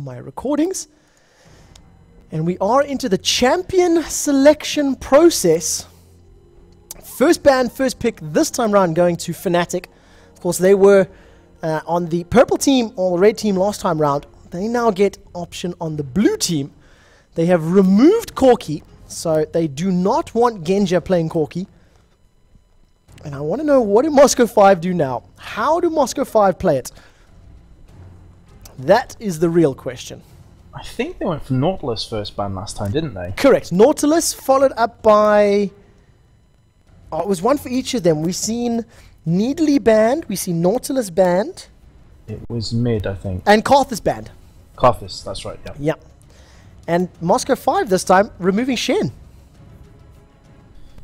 for my recordings. And we are into the champion selection process. First ban, first pick this time round going to Fnatic. Of course, they were on the purple team or the red team last time round. They now get option on the blue team. They have removed Corki, so they do not want Genja playing Corki. And I want to know, what do Moscow 5 do now? How do Moscow 5 play it? That is the real question. I think they went for Nautilus first ban last time, didn't they? Correct. Nautilus followed up by... Oh, it was one for each of them. We've seen Needly banned. We've seen Nautilus banned. It was mid, I think. And Karthus banned. Karthus, that's right, yeah. Yeah. And Moscow 5 this time, removing Shen.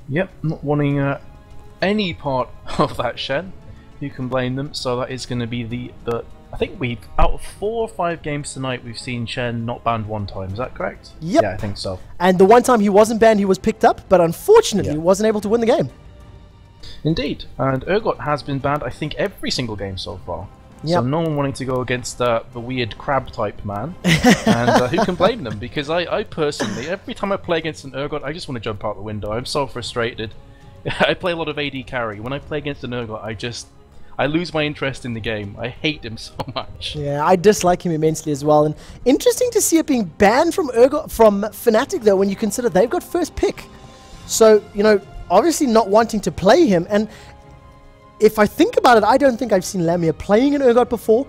Yep, not wanting any part of that Shen. You can blame them. So that is going to be the I think we've, out of 4 or 5 games tonight, we've seen Shen not banned one time. Is that correct? Yep. Yeah, I think so. And the one time he wasn't banned, he was picked up, but unfortunately wasn't able to win the game. Indeed. And Urgot has been banned, I think, every single game so far. Yep. So no one wanting to go against the weird crab type man. And who can blame them? Because I personally, every time I play against an Urgot, I just want to jump out the window. I'm so frustrated. I play a lot of AD carry. When I play against an Urgot, I lose my interest in the game. I hate him so much. Yeah, I dislike him immensely as well. And interesting to see it being banned from Fnatic, though, when you consider they've got first pick. So, you know, obviously not wanting to play him. And if I think about it, I don't think I've seen Lamia playing an Urgot before.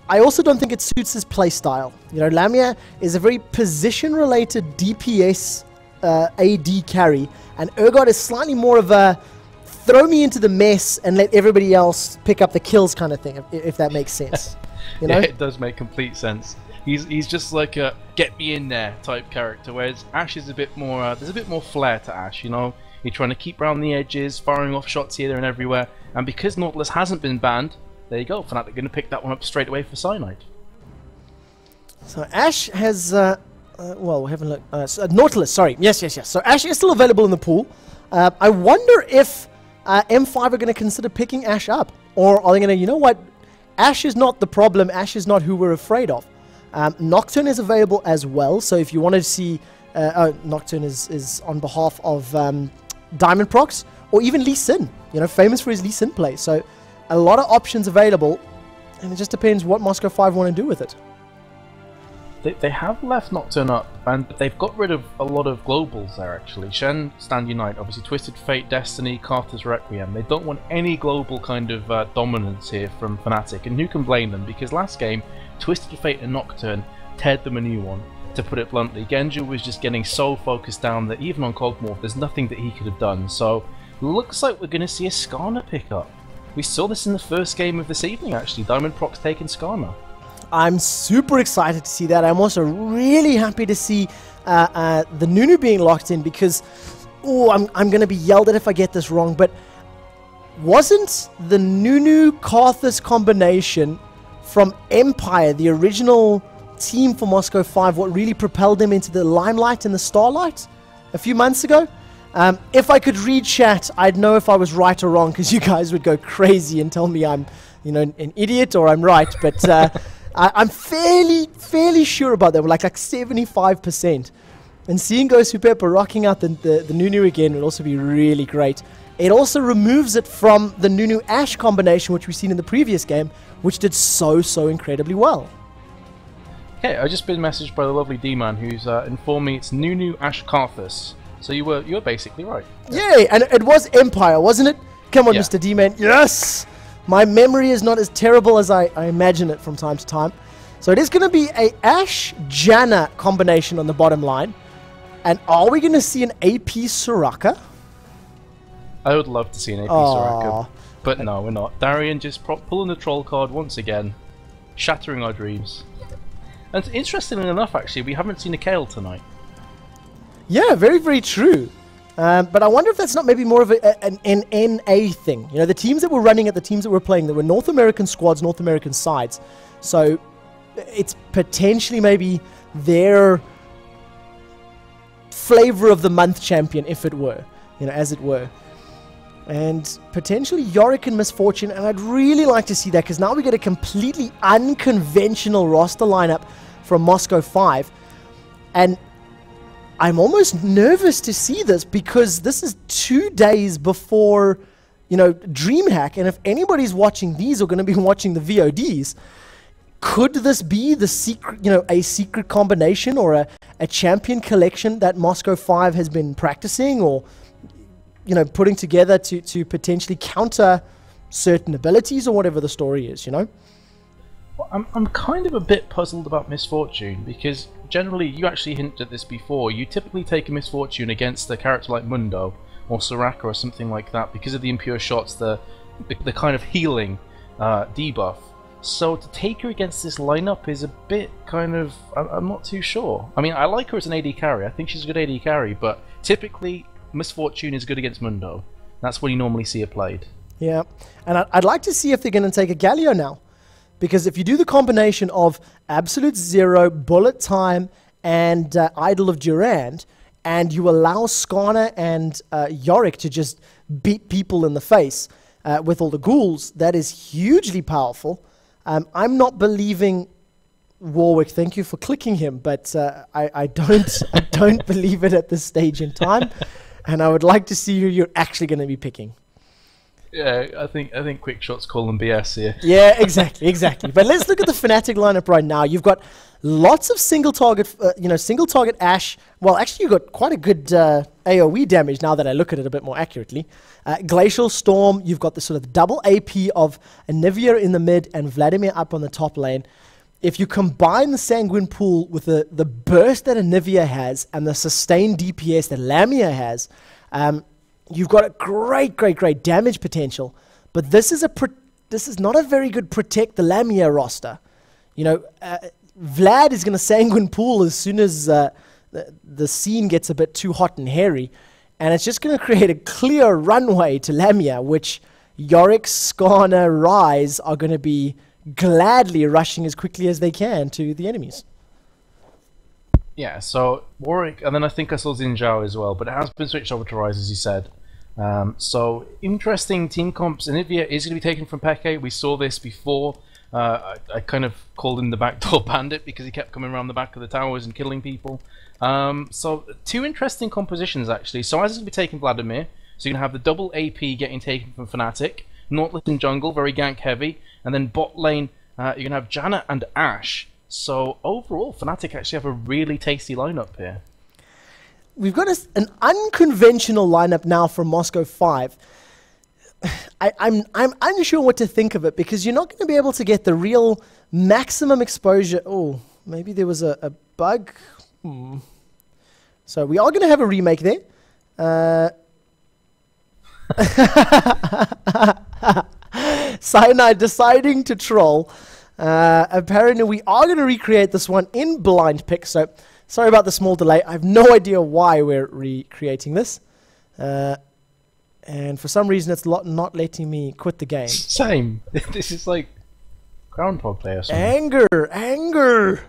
I also don't think it suits his play style. You know, Lamia is a very position-related DPS AD carry, and Urgot is slightly more of a throw me into the mess and let everybody else pick up the kills kind of thing, if that makes sense. You know? Yeah, it does make complete sense. He's just like a get me in there type character, whereas Ashe is a bit more, there's a bit more flair to Ashe, you know? You're trying to keep around the edges, firing off shots here, there and everywhere, and because Nautilus hasn't been banned, there you go, Fnatic going to pick that one up straight away for Cyanide. So Ashe has, well, we haven't looked, Nautilus, sorry, yes. So Ashe is still available in the pool. I wonder if M5 are going to consider picking Ashe up, or are they going to, you know what, Ashe is not the problem, Ashe is not who we're afraid of. Nocturne is available as well, so if you want to see, Nocturne is on behalf of Diamond Prox, or even Lee Sin, you know, famous for his Lee Sin play. So a lot of options available, and it just depends what Moscow 5 want to do with it. They have left Nocturne up, and they've got rid of a lot of globals there actually. Shen, Stand Unite, obviously Twisted Fate, Destiny, Karthus Requiem. They don't want any global kind of dominance here from Fnatic, and who can blame them? Because last game, Twisted Fate and Nocturne teared them a new one. To put it bluntly, Genja was just getting so focused down that even on Cogmorph, there's nothing that he could have done. So, looks like we're going to see a Skarner pick up. We saw this in the first game of this evening actually, Diamond Prox taking Skarner. I'm super excited to see that. I'm also really happy to see the Nunu being locked in because, oh, I'm going to be yelled at if I get this wrong, but wasn't the Nunu Karthus combination from Empire, the original team for Moscow 5, what really propelled them into the limelight and the starlight a few months ago? If I could read chat, I'd know if I was right or wrong, because you guys would go crazy and tell me I'm, you know, an idiot or I'm right, but I'm fairly sure about that. We're like 75%. And seeing Ghost Pepper rocking out the Nunu again would also be really great. It also removes it from the Nunu Ashe combination, which we've seen in the previous game, which did so incredibly well. Okay, I've just been messaged by the lovely D-Man who's informed me it's Nunu Ashe Karthus. So you were basically right. Yay! And it was Empire, wasn't it? Come on, yeah. Mr. D-Man. Yes! My memory is not as terrible as I imagine it from time to time. So it is going to be a Ashe-Janna combination on the bottom line. And are we going to see an AP Soraka? I would love to see an AP Soraka. But no, we're not. Darian just pulling the troll card once again. Shattering our dreams. And interestingly enough, actually, we haven't seen a Kayle tonight. Yeah, very true. But I wonder if that's not maybe more of an NA thing. You know, the teams that were running it, the teams that were playing, there were North American squads, North American sides. So it's potentially maybe their flavor of the month champion, if it were, you know, as it were. And potentially Yorick and Misfortune, and I'd really like to see that, because now we get a completely unconventional roster lineup from Moscow 5. And I'm almost nervous to see this because this is 2 days before, you know, DreamHack. And if anybody's watching these or going to be watching the VODs, could this be the secret, you know, a secret combination or a champion collection that Moscow 5 has been practicing or, you know, putting together to potentially counter certain abilities or whatever the story is, you know? Well, I'm kind of a bit puzzled about Misfortune because generally, you actually hinted at this before, you typically take a Misfortune against a character like Mundo or Soraka or something like that because of the impure shots, the kind of healing debuff. So to take her against this lineup is a bit kind of, I'm not too sure. I mean, I like her as an AD carry, I think she's a good AD carry, but typically Misfortune is good against Mundo. That's when you normally see her played. Yeah, and I'd like to see if they're going to take a Galio now. Because if you do the combination of Absolute Zero, Bullet Time, and Idol of Durand, and you allow Skarner and Yorick to just beat people in the face with all the ghouls, that is hugely powerful. I'm not believing Warwick. Thank you for clicking him, but I don't believe it at this stage in time, and I would like to see who you're actually going to be picking. Yeah, I think quick shots call them BS here. Yeah, exactly. But let's look at the Fnatic lineup right now. You've got lots of single target, single target Ashe. Well, actually, you've got quite a good AoE damage now that I look at it a bit more accurately. Glacial Storm. You've got the sort of double AP of Anivia in the mid and Vladimir up on the top lane. If you combine the Sanguine Pool with the burst that Anivia has and the sustained DPS that Lamia has, you've got a great damage potential, but this is not a very good protect the Lamia roster. You know, Vlad is going to Sanguine Pool as soon as the scene gets a bit too hot and hairy, and it's just going to create a clear runway to Lamia, which Yorick, Skarner, Ryze are going to be gladly rushing as quickly as they can to the enemies. Yeah, so Warwick, and then I think I saw Xin Zhao as well, but it has been switched over to Ryze, as you said. So interesting team comps. Anivia is going to be taken from Peke. We saw this before. I kind of called him the backdoor bandit because he kept coming around the back of the towers and killing people. So two interesting compositions actually. So Ryze is going to be taking Vladimir. So you're going to have the double AP getting taken from Fnatic. Nautilus in jungle, very gank heavy, and then bot lane you're going to have Janna and Ashe. So overall, Fnatic actually have a really tasty lineup here. We've got an unconventional lineup now from Moscow 5. I'm unsure what to think of it because you're not going to be able to get the real maximum exposure. Oh, maybe there was a bug. So we are going to have a remake there. Cyanide deciding to troll. Apparently we are going to recreate this one in blind pick, so sorry about the small delay. I have no idea why we're recreating this, and for some reason it's not letting me quit the game. Same. This is like Groundhog Day or something. Anger.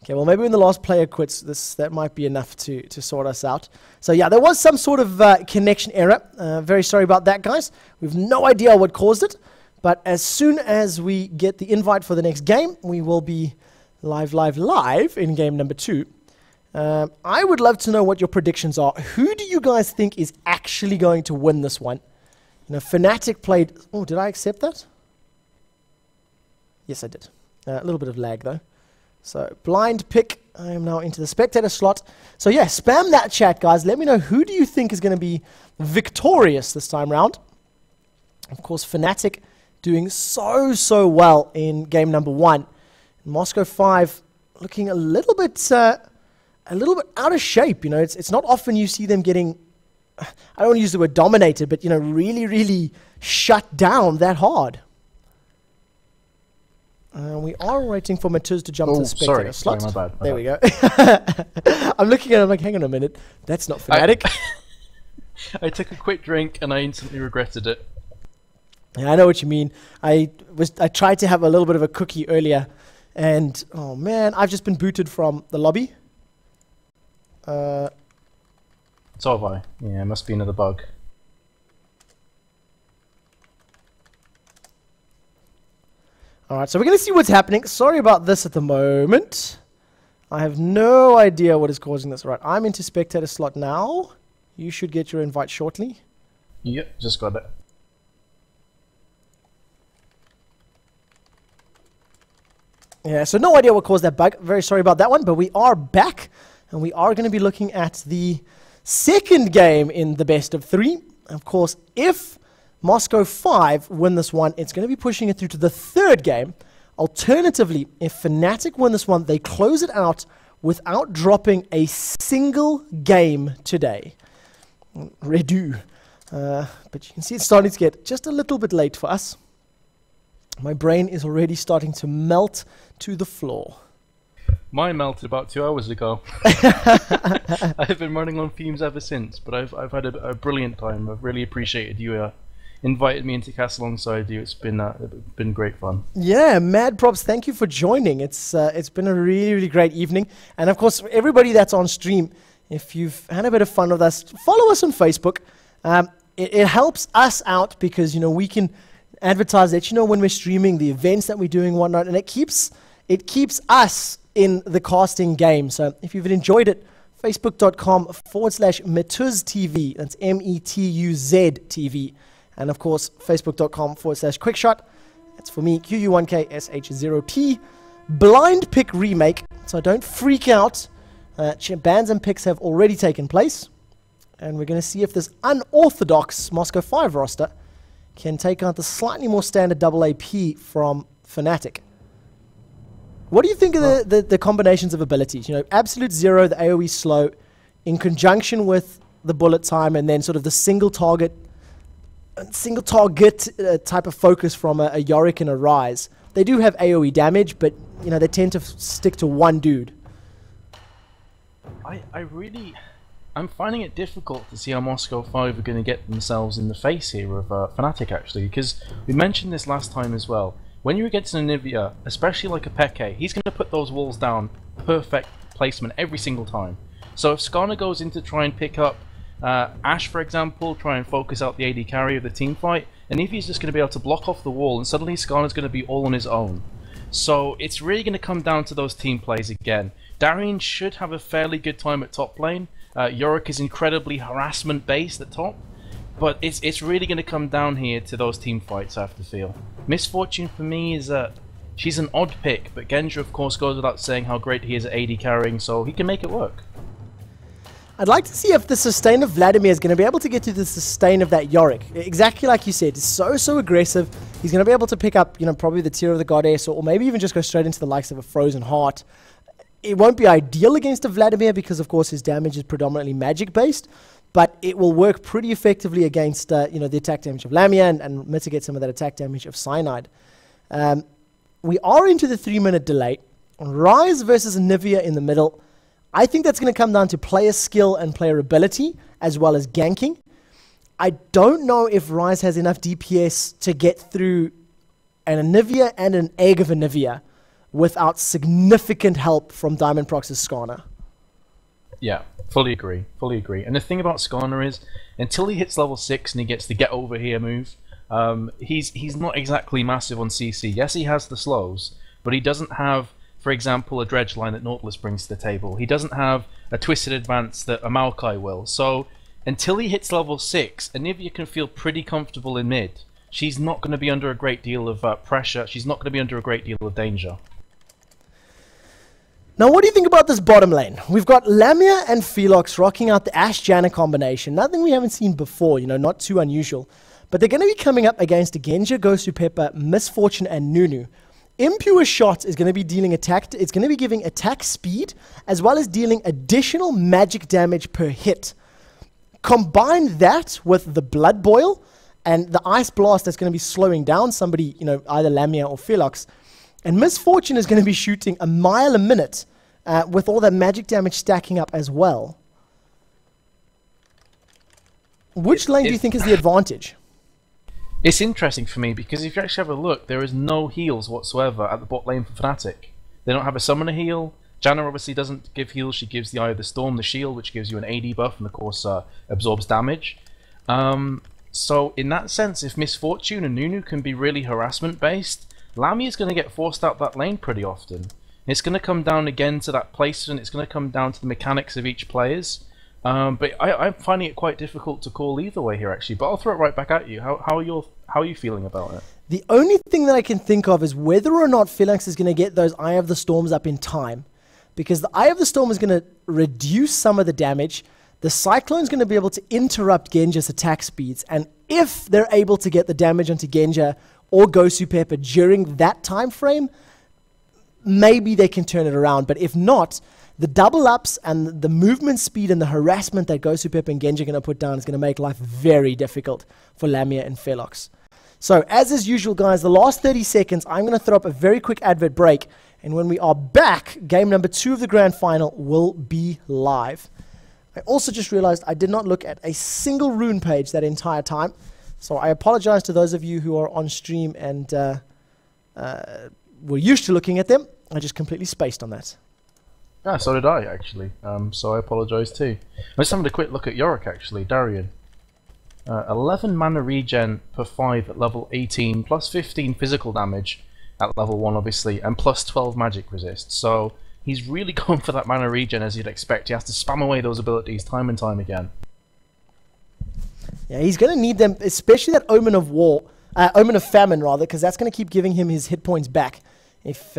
Okay, well maybe when the last player quits, that might be enough to sort us out. So yeah, there was some sort of connection error. Very sorry about that, guys. We've no idea what caused it. But as soon as we get the invite for the next game, we will be live in game number 2. I would love to know what your predictions are. Who do you guys think is actually going to win this one? You know, Fnatic played... Oh, did I accept that? Yes, I did. A little bit of lag, though. So, blind pick. I am now into the spectator slot. So, yeah, spam that chat, guys. Let me know who do you think is going to be victorious this time round. Of course, Fnatic doing so well in game number 1. Moscow 5 looking a little bit out of shape. You know, it's not often you see them getting, I don't want to use the word dominated, but you know, really shut down that hard. We are waiting for Metuz to jump to the spectator slot. Sorry, my bad. There we go. I'm looking at it, I'm like, hang on a minute, that's not Fnatic. I took a quick drink and I instantly regretted it. Yeah, I know what you mean. I tried to have a little bit of a cookie earlier, and oh man, I've just been booted from the lobby. So have I. Yeah, it must be another bug. Alright, so we're going to see what's happening. Sorry about this at the moment. I have no idea what is causing this. Right, I'm into spectator slot now. You should get your invite shortly. Yep, just got it. Yeah, so no idea what caused that bug. Very sorry about that one, but we are back, and we are going to be looking at the second game in the best of three. Of course, if Moscow 5 win this one, it's going to be pushing it through to the third game. Alternatively, if Fnatic win this one, they close it out without dropping a single game today. Redo. But you can see it's starting to get just a little bit late for us. My brain is already starting to melt to the floor. Mine melted about 2 hours ago. I've been running on fumes ever since, but I've had a brilliant time. I've really appreciated you invited me into cast alongside you. It's been great fun. Yeah, mad props. Thank you for joining. It's been a really, really great evening. And of course, everybody that's on stream, if you've had a bit of fun with us, follow us on Facebook. It helps us out because, you know, we can advertise that, you know, when we're streaming the events that we're doing and whatnot, and it keeps us in the casting game. So if you've enjoyed it, facebook.com/Metuz TV. That's METUZ TV. And of course, facebook.com/Quickshot. That's for me, QU1KSH0T. Blind pick remake. So don't freak out. Bans and picks have already taken place. And we're going to see if this unorthodox Moscow 5 roster can take out the slightly more standard double AP from Fnatic. What do you think of the combinations of abilities? You know, Absolute Zero, the AoE slow, in conjunction with the bullet time, and then sort of the single target type of focus from a Yorick and a Ryze. They do have AoE damage, but you know they tend to stick to one dude. I'm finding it difficult to see how Moscow 5 are going to get themselves in the face here of Fnatic, actually, because we mentioned this last time as well. When you're against an Anivia, especially like a Peke, he's going to put those walls down, perfect placement every single time. So if Skarner goes in to try and pick up Ashe, for example, try and focus out the AD carry of the team fight, Anivia's just going to be able to block off the wall, and suddenly Skarner's going to be all on his own. So it's really going to come down to those team plays again. Darian should have a fairly good time at top lane. Yorick is incredibly harassment based at top, but it's really going to come down here to those team fights, I have to feel. Misfortune for me is that she's an odd pick, but Genja of course goes without saying how great he is at AD carrying, so he can make it work. I'd like to see if the sustain of Vladimir is going to be able to get to the sustain of that Yorick. Exactly like you said, it's so aggressive. He's going to be able to pick up, you know, probably the Tear of the Goddess, or maybe even just go straight into the likes of a Frozen Heart. It won't be ideal against a Vladimir because, of course, his damage is predominantly magic-based, but it will work pretty effectively against, you know, the attack damage of Lamia and mitigate some of that attack damage of Cyanide. We are into the 3-minute delay. Ryze versus Anivia in the middle. I think that's going to come down to player skill and player ability, as well as ganking. I don't know if Ryze has enough DPS to get through an Anivia and an egg of Anivia without significant help from Diamond Prox's Skarner. Yeah, fully agree. Fully agree. And the thing about Skarner is, until he hits level 6 and he gets the get over here move, he's not exactly massive on CC. Yes, he has the slows, but he doesn't have, for example, a dredge line that Nautilus brings to the table. He doesn't have a twisted advance that a Maokai will. So until he hits level 6, Anivia can feel pretty comfortable in mid. She's not going to be under a great deal of pressure. She's not going to be under a great deal of danger. Now, what do you think about this bottom lane? We've got Lamia and Felox rocking out the Ashe-Janna combination. Nothing we haven't seen before, you know, not too unusual. But they're going to be coming up against Genja, Gosu Pepper, Misfortune, and Nunu. Impure Shot is going to be dealing attack. It's going to be giving attack speed, as well as dealing additional magic damage per hit. Combine that with the Blood Boil and the Ice Blast that's going to be slowing down somebody, you know, either Lamia or Felox. And Misfortune is going to be shooting a mile a minute with all that magic damage stacking up as well. Which lane do you think is the advantage? It's interesting for me because if you actually have a look, there is no heals whatsoever at the bot lane for Fnatic. They don't have a summoner heal. Janna obviously doesn't give heals. She gives the Eye of the Storm, the shield, which gives you an AD buff and of course absorbs damage. So in that sense, if Misfortune and Nunu can be really harassment based, Lamia is going to get forced out that lane pretty often. It's going to come down again to that placement. It's going to come down to the mechanics of each players. But I'm finding it quite difficult to call either way here, actually. But I'll throw it right back at you. How are you feeling about it? The only thing that I can think of is whether or not Phalanx is going to get those Eye of the Storms up in time. Because the Eye of the Storm is going to reduce some of the damage. The Cyclone is going to be able to interrupt Genja's attack speeds. And if they're able to get the damage onto Genja or Gosu Pepper during that time frame, maybe they can turn it around. But if not, the double ups and the movement speed and the harassment that Gosu Pepper and Genja are going to put down is going to make life very difficult for Lamia and Felox. So, as is usual, guys, the last 30 seconds, I'm going to throw up a very quick advert break. And when we are back, game number 2 of the Grand Final will be live. I also just realized I did not look at a single rune page that entire time. So I apologize to those of you who are on stream and were used to looking at them. I just completely spaced on that. Yeah, so did I, actually. So I apologize too. Let's have a quick look at Yorick, actually. Darian. 11 mana regen per 5 at level 18, plus 15 physical damage at level 1, obviously, and plus 12 magic resist. So he's really going for that mana regen as you'd expect. He has to spam away those abilities time and time again. Yeah, he's going to need them, especially that Omen of War, Omen of Famine, rather, because that's going to keep giving him his hit points back. If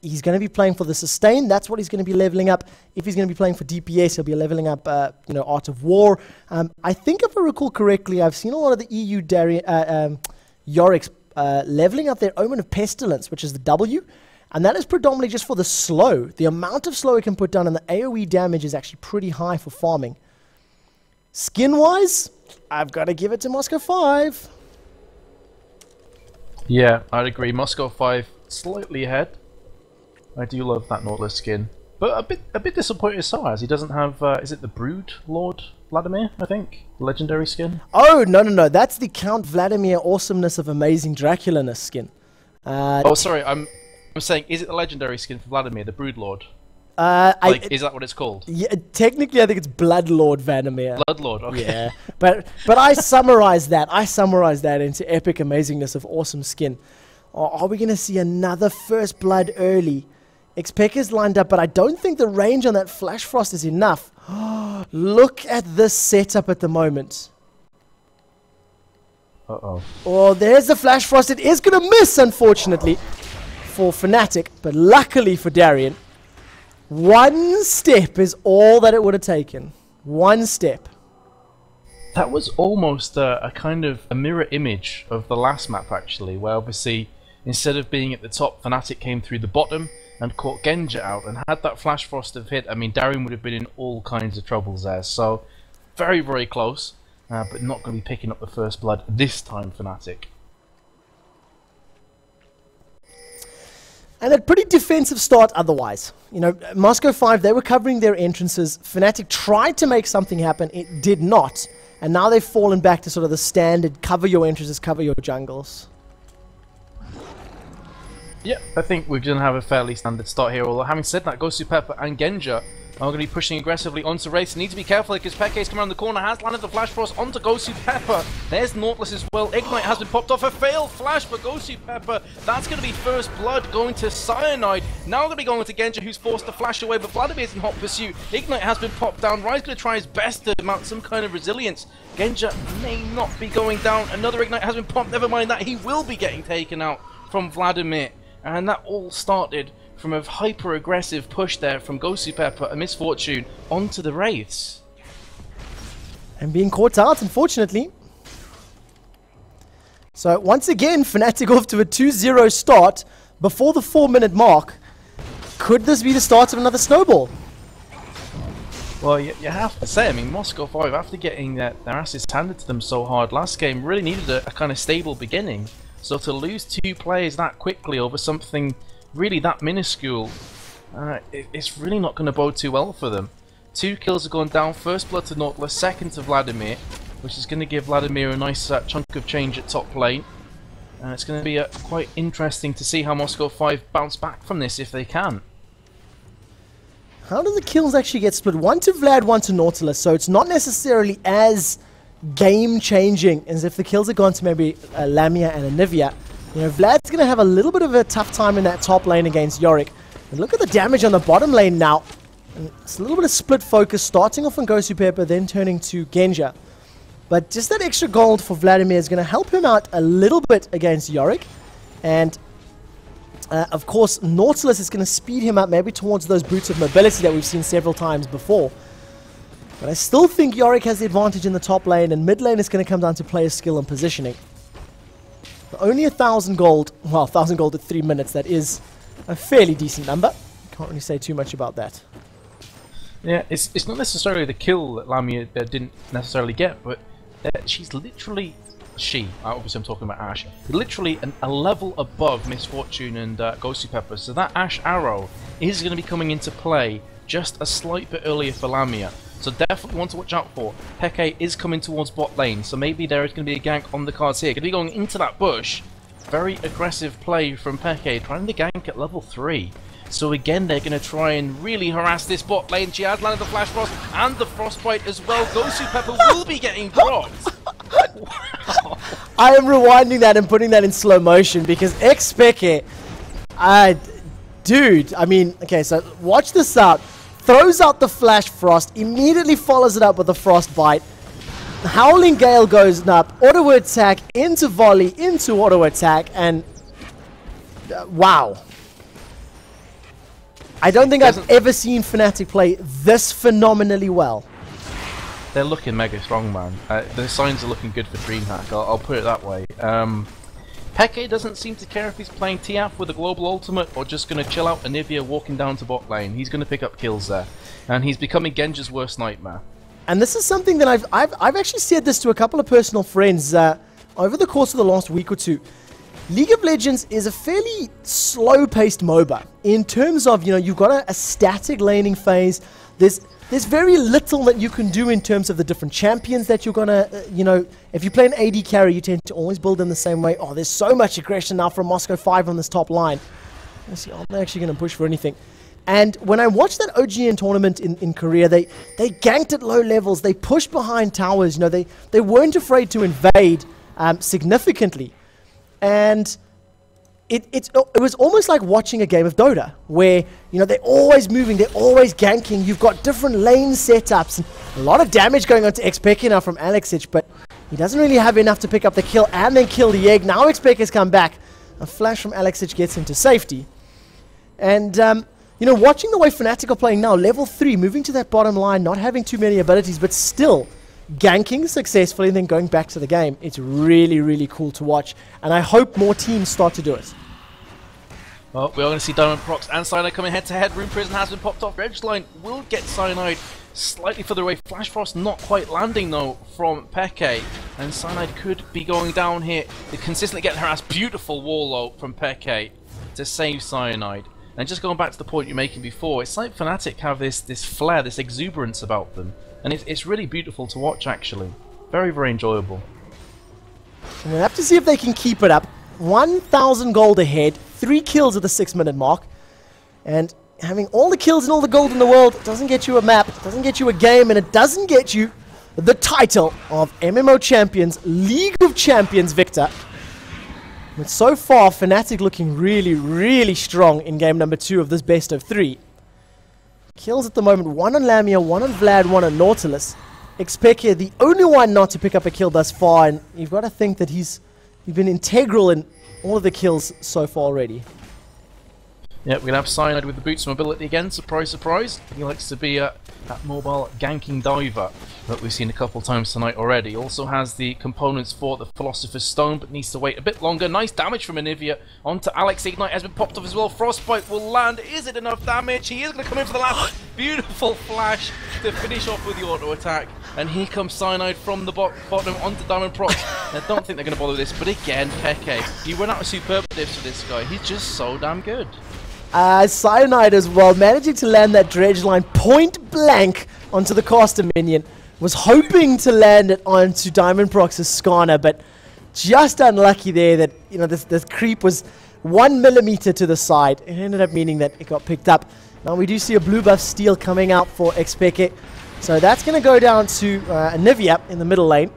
he's going to be playing for the sustain, that's what he's going to be leveling up. If he's going to be playing for DPS, he'll be leveling up, Art of War. I think if I recall correctly, I've seen a lot of the EU Yorick's leveling up their Omen of Pestilence, which is the W, and that is predominantly just for the slow. The amount of slow it can put down and the AoE damage is actually pretty high for farming. Skin-wise, I've got to give it to Moscow 5. Yeah, I'd agree. Moscow 5 slightly ahead. I do love that Nautilus skin, but a bit disappointed so as he doesn't have. Is it the Brood Lord Vladimir? I think the legendary skin. Oh no! That's the Count Vladimir Awesomeness of Amazing Dracula-ness skin. Oh, sorry. I'm saying, is it the legendary skin for Vladimir, the Brood Lord? Is that what it's called? Yeah, technically I think it's Bloodlord Vladimir. Bloodlord, okay. Yeah, but I summarized that. I summarized that into epic amazingness of awesome skin. Are we going to see another first blood early? Xpeka's lined up, but I don't think the range on that Flash Frost is enough. Look at this setup at the moment. Uh-oh. Oh, there's the Flash Frost. It is going to miss, unfortunately, for Fnatic, but luckily for Darian. One step is all that it would have taken. One step. That was almost a kind of a mirror image of the last map, actually, where obviously, instead of being at the top, Fnatic came through the bottom and caught Genja out, and had that Flash Frost have hit, I mean, Darian would have been in all kinds of troubles there. So, very, very close, but not going to be picking up the first blood this time, Fnatic. And a pretty defensive start otherwise. You know, Moscow 5, they were covering their entrances. Fnatic tried to make something happen. It did not. And now they've fallen back to sort of the standard cover your entrances, cover your jungles. Yeah, I think we're going to have a fairly standard start here. Although, having said that, Gosu Pepper and Genja are going to be pushing aggressively onto Wraith. Need to be careful because Peke's come around the corner, has landed the Flash Frost onto Gosu Pepper. There's Nautilus as well. Ignite has been popped off. A failed flash for Gosu Pepper. That's going to be first blood going to Cyanide. Now going to be going to Genja, who's forced to flash away, but Vladimir's in hot pursuit. Ignite has been popped down. Rai's going to try his best to mount some kind of resilience. Genja may not be going down. Another Ignite has been popped. Never mind that. He will be getting taken out from Vladimir. And that all started from a hyper-aggressive push there from Gosu Pepper, a misfortune, onto the Wraiths. And being caught out, unfortunately. So, once again, Fnatic off to a 2-0 start before the 4-minute mark. Could this be the start of another snowball? Well, you have to say, I mean, Moscow 5, after getting their asses handed to them so hard last game, really needed a kind of stable beginning. So to lose 2 players that quickly over something really that minuscule, it's really not going to bode too well for them. 2 kills have gone down, first blood to Nautilus, second to Vladimir, which is going to give Vladimir a nice chunk of change at top lane. It's going to be quite interesting to see how Moscow 5 bounce back from this if they can. How do the kills actually get split? 1 to Vlad, 1 to Nautilus, so it's not necessarily as game-changing as if the kills had gone to maybe Lamia and Anivia. You know, Vlad's going to have a little bit of a tough time in that top lane against Yorick. And look at the damage on the bottom lane now. And it's a little bit of split focus, starting off on Gosu Pepper, then turning to Genja. But just that extra gold for Vladimir is going to help him out a little bit against Yorick. And of course, Nautilus is going to speed him up maybe towards those boots of mobility that we've seen several times before. But I still think Yorick has the advantage in the top lane, and mid lane is going to come down to player skill and positioning. But only 1,000 gold, well, 1,000 gold at 3 minutes, that is a fairly decent number. Can't really say too much about that. Yeah, it's not necessarily the kill that Lamia didn't necessarily get, but she's literally... obviously I'm talking about Ashe, literally a level above Misfortune and Gosu Pepper, so that Ashe arrow is going to be coming into play just a slight bit earlier for Lamia, so definitely want to watch out for. Peke is coming towards bot lane, so maybe there is going to be a gank on the cards here. Going to be going into that bush. Very aggressive play from Peke, trying to gank at level 3. So again, they're going to try and really harass this bot lane. She has landed the Flash Frost and the Frostbite as well. Gosu Pepper will be getting dropped. Wow. I am rewinding that and putting that in slow motion because Xpeke, dude, I mean, okay, so watch this out. Throws out the Flash Frost, immediately follows it up with a Frostbite. Howling Gale goes up, auto attack, into volley, into auto attack, and wow. I don't think I've ever seen Fnatic play this phenomenally well. They're looking mega strong, man. The signs are looking good for DreamHack, I'll put it that way. Peke doesn't seem to care if he's playing TF with a global ultimate or just going to chill out Anivia walking down to bot lane. He's going to pick up kills there. And he's becoming Genja's worst nightmare. And this is something that I've actually said this to a couple of personal friends over the course of the last week or two. League of Legends is a fairly slow-paced MOBA in terms of, you know, you've got a static laning phase. There's very little that you can do in terms of the different champions that you're gonna, you know, if you play an AD carry, you tend to always build in the same way. Oh, there's so much aggression now from Moscow 5 on this top line. Let's see, I'm not actually gonna push for anything. And when I watched that OGN tournament in Korea, they ganked at low levels. They pushed behind towers. You know, they weren't afraid to invade significantly. And it was almost like watching a game of Dota, where, you know, they're always moving, they're always ganking. You've got different lane setups, and a lot of damage going on to Xpeke now from Alexic, but he doesn't really have enough to pick up the kill and then kill the egg. Now Xpeke's come back. A flash from Alexic gets him to safety. And, you know, watching the way Fnatic are playing now, level 3, moving to that bottom line, not having too many abilities, but still ganking successfully and then going back to the game. It's really, really cool to watch, and I hope more teams start to do it. Well, we're going to see Diamond Prox and Cyanide coming head-to-head. Rune Prison has been popped off. Edgeline will get Cyanide slightly further away. Flash Frost not quite landing, though, from Peke. And Cyanide could be going down here. They consistently get harassed. Beautiful wall out from Peke to save Cyanide. And just going back to the point you're making before, it's like Fnatic have this flair, this exuberance about them. And it's really beautiful to watch, actually. Very, very enjoyable. And we'll have to see if they can keep it up. 1,000 gold ahead, 3 kills at the 6-minute mark. And having all the kills and all the gold in the world doesn't get you a map, doesn't get you a game, and it doesn't get you the title of MMO Champions, League of Champions victor. But so far, Fnatic looking really, really strong in game number 2 of this best of 3. Kills at the moment, 1 on Lamia, 1 on Vlad, 1 on Nautilus. Xpeke, the only one not to pick up a kill thus far, and you've got to think that he's been integral in all of the kills so far already. Yeah, we're going to have Cyanide with the boots mobility again, surprise, surprise. He likes to be that mobile ganking diver that we've seen a couple times tonight already. Also has the components for the Philosopher's Stone, but needs to wait a bit longer. Nice damage from Anivia onto Alex. Ignite has been popped off as well. Frostbite will land. Is it enough damage? He is going to come in for the last beautiful flash to finish off with the auto attack. And here comes Cyanide from the bottom onto Diamond Prox. I don't think they're going to bother this, but again, Peke, you run out of superlatives for this guy. He's just so damn good. Cyanide as well, managing to land that dredge line point blank onto the caster minion. Was hoping to land it onto Diamond Prox's Skarner, but just unlucky there that, you know, this creep was 1 millimeter to the side. It ended up meaning that it got picked up. Now we do see a blue buff steal coming out for Xpeke. So that's going to go down to Anivia in the middle lane.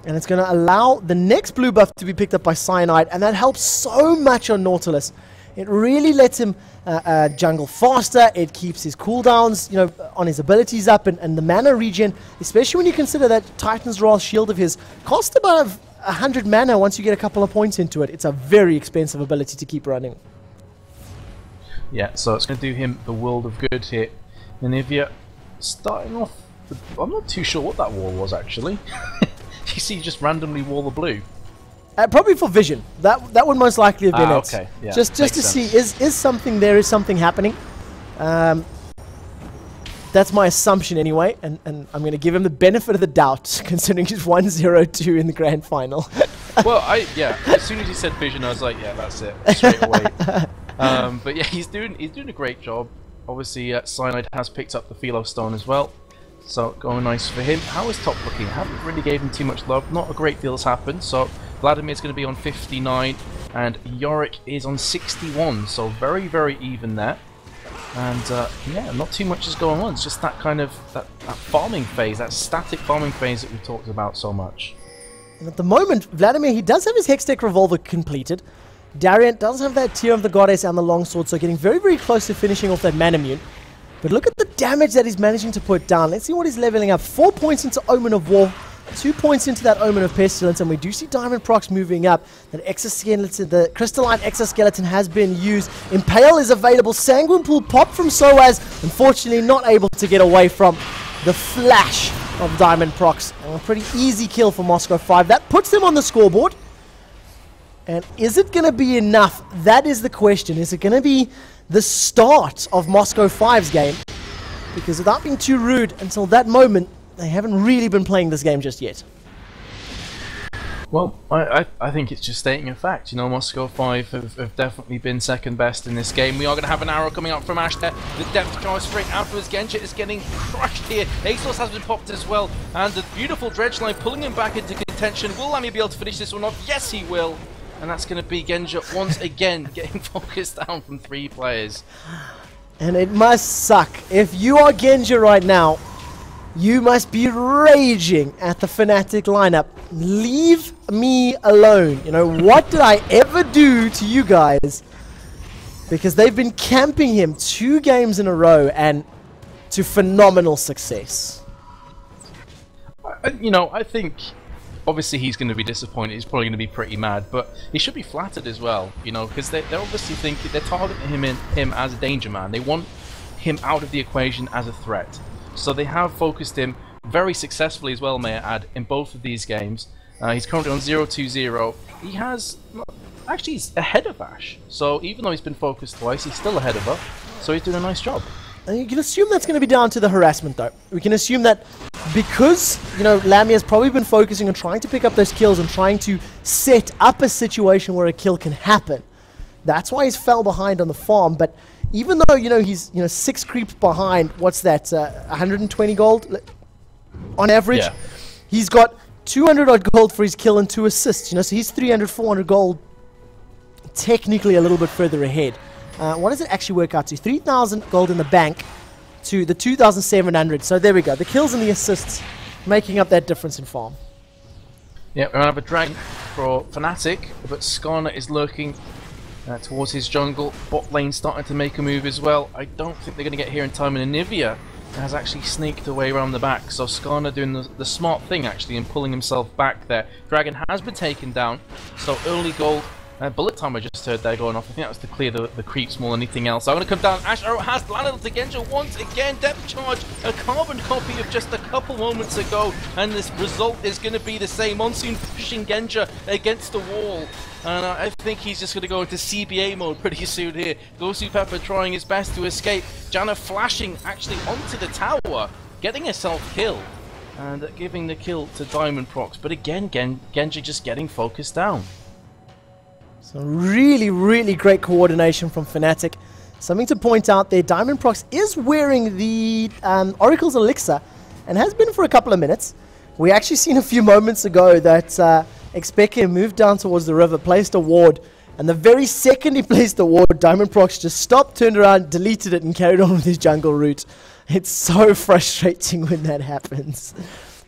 And it's going to allow the next blue buff to be picked up by Cyanide. And that helps so much on Nautilus. It really lets him jungle faster. It keeps his cooldowns, you know, on his abilities up, and the mana regen, especially when you consider that Titan's Wrath shield of his costs about 100 mana once you get a couple of points into it. It's a very expensive ability to keep running. Yeah, so it's going to do him the world of good here. Nivea starting off, I'm not too sure what that wall was actually. You see, just randomly wall the blue. Probably for vision. That would most likely have been it. Okay. Yeah, just to sense. see, is something there, is something happening. That's my assumption anyway, and I'm going to give him the benefit of the doubt, considering he's 1-0-2 in the grand final. Well, as soon as he said vision, I was like, yeah, that's it, straight away. But yeah, he's doing a great job. Obviously, Cyanide has picked up the Philo Stone as well, so going nice for him. How is top looking? Haven't really gave him too much love. Not a great deal has happened. So Vladimir's going to be on 59, and Yorick is on 61. So very, very even there. And yeah, not too much is going on. It's just that kind of that farming phase, that static farming phase that we've talked about so much. And at the moment, Vladimir, he does have his Hextech Revolver completed. Darian does have that Tear of the Goddess and the Longsword, so getting very, very close to finishing off that Manamune. But look at the damage that he's managing to put down. Let's see what he's leveling up. 4 points into Omen of War, 2 points into that Omen of Pestilence, and we do see Diamond Procs moving up. That exoskeleton, the crystalline exoskeleton has been used. Impale is available. Sanguine Pool pop from Soaz. Unfortunately, not able to get away from the flash of Diamond Procs. And a pretty easy kill for Moscow 5. That puts them on the scoreboard. And is it going to be enough? That is the question. Is it going to be the start of Moscow 5's game? Because without being too rude, until that moment, they haven't really been playing this game just yet. Well, I think it's just stating a fact. You know, Moscow 5 have definitely been second best in this game. We are going to have an arrow coming up from Ash there. The depth charge straight afterwards. Genja is getting crushed here. ASOS has been popped as well. And the beautiful Dredge line pulling him back into contention. Will Lamy be able to finish this one off? Yes, he will. And that's going to be Genja once again getting focused down from 3 players. And it must suck. If you are Genja right now, you must be raging at the Fnatic lineup. Leave me alone. You know, what did I ever do to you guys? Because they've been camping him 2 games in a row and to phenomenal success. You know, I think obviously he's going to be disappointed. He's probably going to be pretty mad, but he should be flattered as well, you know, because they're obviously thinking they're targeting him as a danger man. They want him out of the equation as a threat. So they have focused him very successfully as well, may I add, in both of these games. He's currently on 0-2-0. He has... Actually, he's ahead of Ash. So even though he's been focused twice, he's still ahead of her. So he's doing a nice job. And you can assume that's going to be down to the harassment, though. We can assume that because, you know, Lamy has probably been focusing on trying to pick up those kills and trying to set up a situation where a kill can happen. That's why he's fell behind on the farm, but even though, you know, he's, 6 creeps behind, what's that, 120 gold on average? Yeah. He's got 200 odd gold for his kill and 2 assists, you know, so he's 300, 400 gold, technically a little bit further ahead. What does it actually work out to? 3,000 gold in the bank to the 2,700, so there we go. The kills and the assists making up that difference in farm. Yeah, we're going to have a drag for Fnatic, but Skarner is lurking towards his jungle. Bot lane starting to make a move as well. I don't think they're going to get here in time, and Anivia has actually sneaked away around the back. So Skarner doing the smart thing actually and pulling himself back there. Dragon has been taken down, so early gold. Bullet time I just heard there going off. I think that was to clear the creeps more than anything else. So I'm going to come down. Ash Arrow has landed to Genja once again. Depth charge, a carbon copy of just a couple moments ago. And this result is going to be the same. Monsoon pushing Genja against the wall. And I think he's just going to go into CBA mode pretty soon here. Gosu Pepper trying his best to escape. Janna flashing actually onto the tower, getting herself killed. And giving the kill to Diamond Procs. But again, Genja just getting focused down. So really, really great coordination from Fnatic. Something to point out there, Diamond Procs is wearing the Oracle's Elixir and has been for a couple of minutes. We actually seen a few moments ago that Expeke moved down towards the river, placed a ward, and the very second he placed the ward, Diamond Procs just stopped, turned around, deleted it, and carried on with his jungle route. It's so frustrating when that happens.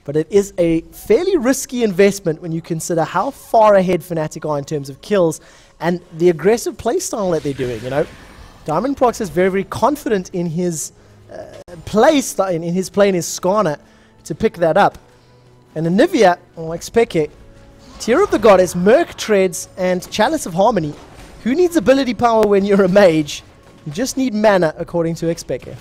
but it is a fairly risky investment when you consider how far ahead Fnatic are in terms of kills and the aggressive playstyle that they're doing. You know, Diamond Prox is very, very confident in his in his play in his Skarner to pick that up. And Anivia, or Xpeke, Tear of the Goddess, Merc Treads, and Chalice of Harmony. Who needs ability power when you're a mage? You just need mana, according to Xpeke.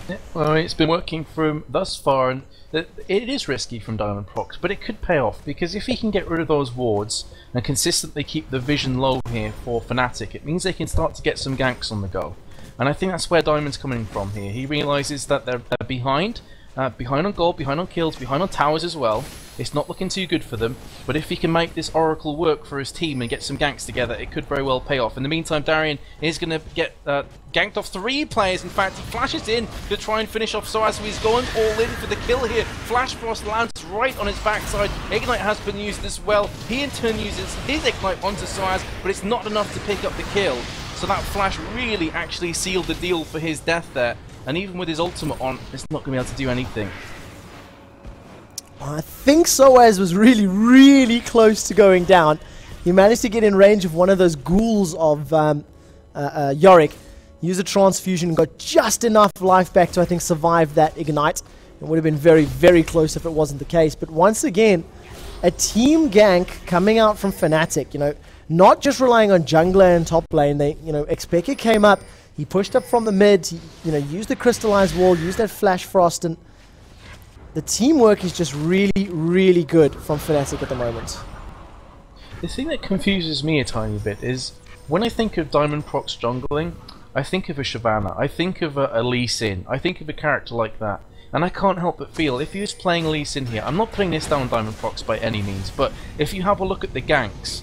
Yeah, well, it's been working from thus far, and it is risky from Diamond Prox, but it could pay off, because if he can get rid of those wards and consistently keep the vision low here for Fnatic, it means they can start to get some ganks on the go. And I think that's where Diamond's coming from here. He realises that they're behind on gold, behind on kills, behind on towers as well. It's not looking too good for them, but if he can make this Oracle work for his team and get some ganks together, it could very well pay off. In the meantime, Darian is going to get ganked off 3 players. In fact, he flashes in to try and finish off Soaz, so he's going all in for the kill here. Flash Frost lands right on his backside. Ignite has been used as well. He in turn uses his Ignite onto Soaz, but it's not enough to pick up the kill. So that flash really actually sealed the deal for his death there. And even with his ultimate on, it's not going to be able to do anything. I think Soaz was really, really close to going down. He managed to get in range of one of those ghouls of Yorick. Used a transfusion, got just enough life back to, I think, survive that Ignite. It would have been very, very close if it wasn't the case. But once again, a team gank coming out from Fnatic, you know, not just relying on jungler and top lane. They, you know, Xpeke came up, he pushed up from the mid, he, you know, used the crystallized wall, used that flash frost, and the teamwork is just really, really good from Fnatic at the moment. The thing that confuses me a tiny bit is when I think of Diamond Prox jungling, I think of a Shyvana, I think of a Lee Sin, I think of a character like that. And I can't help but feel, if he was playing Lee Sin here, I'm not putting this down on Diamond Prox by any means, but if you have a look at the ganks,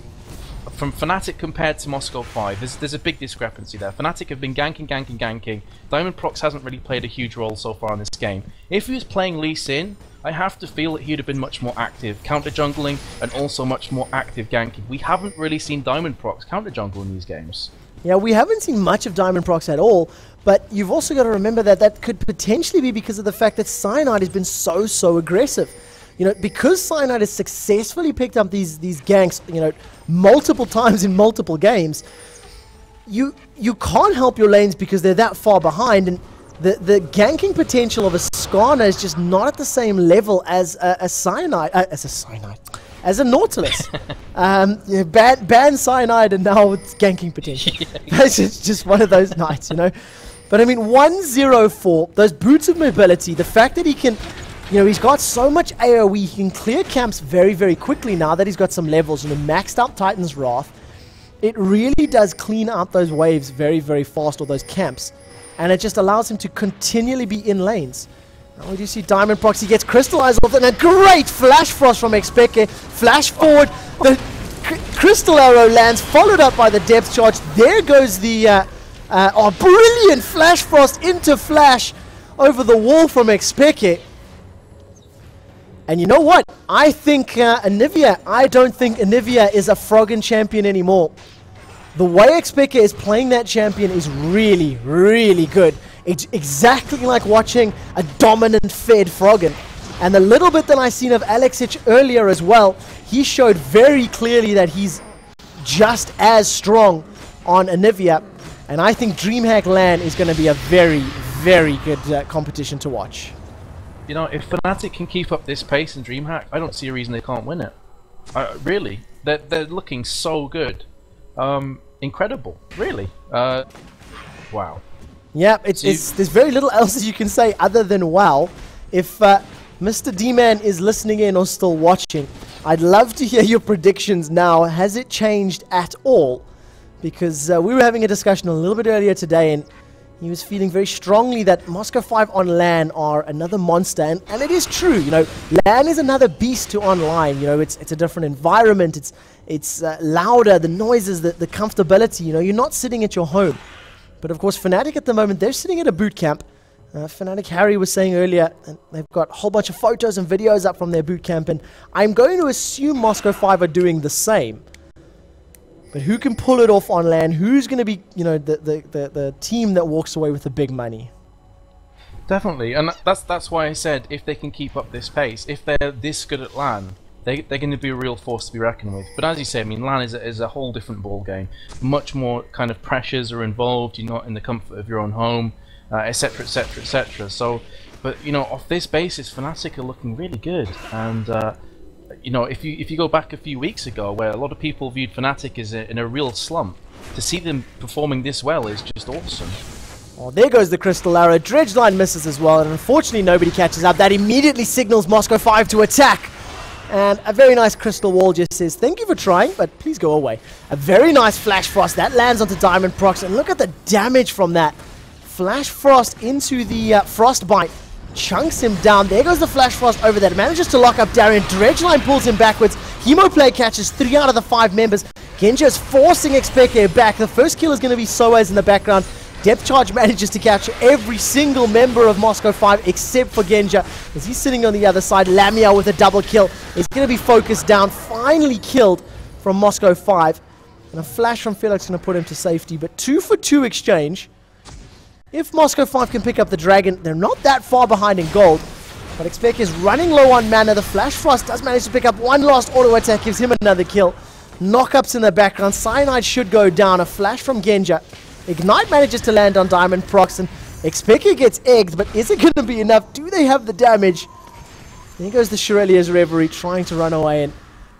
from Fnatic compared to Moscow 5, there's a big discrepancy there. Fnatic have been ganking. Diamond Prox hasn't really played a huge role so far in this game. If he was playing Lee Sin, I have to feel that he'd have been much more active counter jungling and also much more active ganking. We haven't really seen Diamond Prox counter jungle in these games. Yeah, we haven't seen much of Diamond Prox at all, but you've also got to remember that that could potentially be because of the fact that Cyanide has been so aggressive. You know, because Cyanide has successfully picked up these ganks, you know, multiple times in multiple games, you can't help your lanes because they're that far behind, and the ganking potential of a Skarner is just not at the same level as a Cyanide, as a Nautilus. You know, ban Cyanide and now it's ganking potential. It's just one of those nights, you know. But I mean, 104, those boots of mobility, the fact that he can, you know, he's got so much AoE, he can clear camps very, very quickly now that he's got some levels, you know, maxed out Titan's Wrath. It really does clean out those waves very, very fast, or those camps. And it just allows him to continually be in lanes. Now we do see Diamond Prox, he gets crystallized off, and a great Flash Frost from Xpeke. Flash forward, the Crystal Arrow lands, followed up by the Depth Charge. There goes the brilliant Flash Frost into Flash over the wall from Xpeke. And you know what? I think Anivia, I don't think Anivia is a Froggen champion anymore. The way Xpeke is playing that champion is really, really good. It's exactly like watching a dominant fed Froggen. And the little bit that I've seen of Alexic earlier as well, he showed very clearly that he's just as strong on Anivia. And I think DreamHack LAN is going to be a very, very good competition to watch. You know, if Fnatic can keep up this pace in DreamHack, I don't see a reason they can't win it. Really, they're looking so good, incredible, really. Wow. Yeah, there's very little else that you can say other than wow. If Mr. D-Man is listening in or still watching, I'd love to hear your predictions now. Has it changed at all? Because we were having a discussion a little bit earlier today, and he was feeling very strongly that Moscow 5 on LAN are another monster, and it is true. You know, LAN is another beast to online. You know, it's a different environment. It's louder, the noises, the comfortability. You know, you're not sitting at your home. But of course, Fnatic at the moment, they're sitting at a boot camp. Fnatic Harry was saying earlier, and they've got a whole bunch of photos and videos up from their boot camp, and I'm going to assume Moscow 5 are doing the same. But who can pull it off on LAN? Who's going to be, you know, the team that walks away with the big money? Definitely, and that's why I said if they can keep up this pace, if they're this good at LAN, they're going to be a real force to be reckoned with. But as you say, I mean, LAN is a whole different ball game. Much more kind of pressures are involved. You're not in the comfort of your own home, etc., etc., etc. So, but you know, off this basis, Fnatic are looking really good. And you know, if you go back a few weeks ago, where a lot of people viewed Fnatic as in a real slump, to see them performing this well is just awesome. Well, there goes the crystal arrow. Dredge line misses as well, and unfortunately nobody catches up. That immediately signals Moscow 5 to attack. And a very nice crystal wall just says, thank you for trying, but please go away. A very nice flash frost. That lands onto Diamond Prox, and look at the damage from that. Flash frost into the frostbite. Chunks him down. There goes the flash frost over that. Manages to lock up Darien. Dredge line pulls him backwards. Hemoplay catches 3 out of the 5 members. Genja is forcing Xpeke back. The first kill is going to be Soaz in the background. Depth Charge manages to capture every single member of Moscow 5 except for Genja, as he's sitting on the other side. Lamia with a double kill is going to be focused down, finally killed from Moscow 5. And a flash from Felix going to put him to safety, but 2-for-2 exchange. If Moscow 5 can pick up the Dragon, they're not that far behind in gold. But Xpeke is running low on mana. The Flash Frost does manage to pick up one last auto attack, gives him another kill. Knockups in the background. Cyanide should go down. A flash from Genja. Ignite manages to land on Diamond Prox, and Xpeke gets egged, but is it going to be enough? Do they have the damage? There goes the Shirelia's Reverie trying to run away, and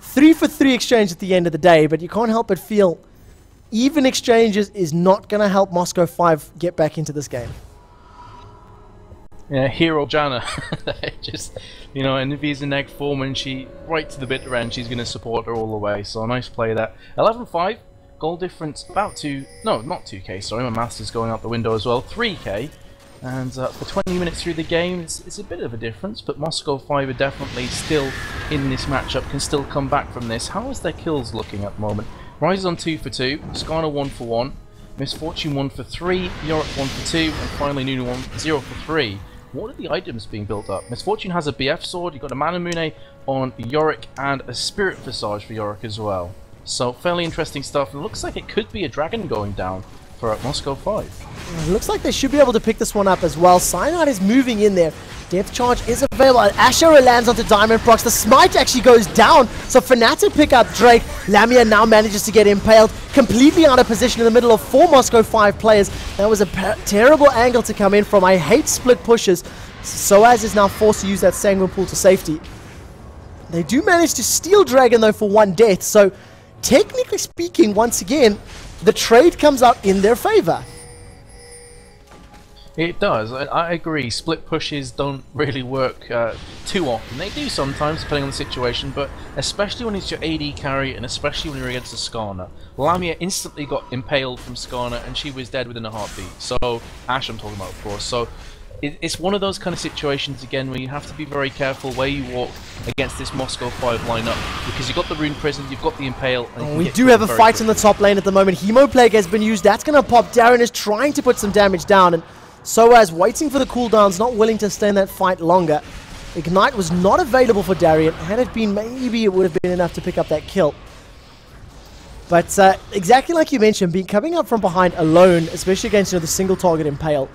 3-for-3 exchange at the end of the day, but you can't help but feel even exchanges is not going to help Moscow 5 get back into this game. Yeah, hero Janna. Just, you know, in V's and egg form, and she right to the bitter end, she's going to support her all the way. So nice play there. 11-5, goal difference about 2, no, not 2k, sorry, my maths is going out the window as well, 3k. And for 20 minutes through the game, it's a bit of a difference, but Moscow 5 are definitely still in this matchup, can still come back from this. How is their kills looking at the moment? Rise is on 2-for-2, Skarner 1-for-1, Misfortune 1-for-3, Yorick 1-for-2, and finally Nunu 0-for-3. What are the items being built up? Misfortune has a BF sword, you've got a Manamune on Yorick, and a Spirit Visage for Yorick as well. So fairly interesting stuff, and it looks like it could be a dragon going down for Moscow 5. It looks like they should be able to pick this one up as well. Cyanide is moving in there. Depth Charge is available. Asher lands onto Diamond Prox. The Smite actually goes down, so Fnatic pick up Drake. Lamia now manages to get impaled. Completely out of position in the middle of 4 Moscow 5 players. That was a terrible angle to come in from. I hate split pushes. Soaz is now forced to use that Sanguine Pool to safety. They do manage to steal Dragon though for 1 death, so technically speaking, once again, the trade comes out in their favor. It does. I agree. Split pushes don't really work too often. They do sometimes, depending on the situation, but especially when it's your AD carry, and especially when you're against a Skarner. Lamia instantly got impaled from Skarner, and she was dead within a heartbeat. So, Ashe I'm talking about, of course. So, it's one of those kind of situations, again, where you have to be very careful where you walk against this Moscow 5 lineup, because you've got the Rune Prison, you've got the Impale, and we do have a fight in the top lane at the moment. Hemoplague has been used. That's going to pop. Darren is trying to put some damage down, and Soaz waiting for the cooldowns, not willing to stay in that fight longer. Ignite was not available for Darien. Had it been, maybe it would have been enough to pick up that kill. But exactly like you mentioned, coming up from behind alone, especially against the single target Impale,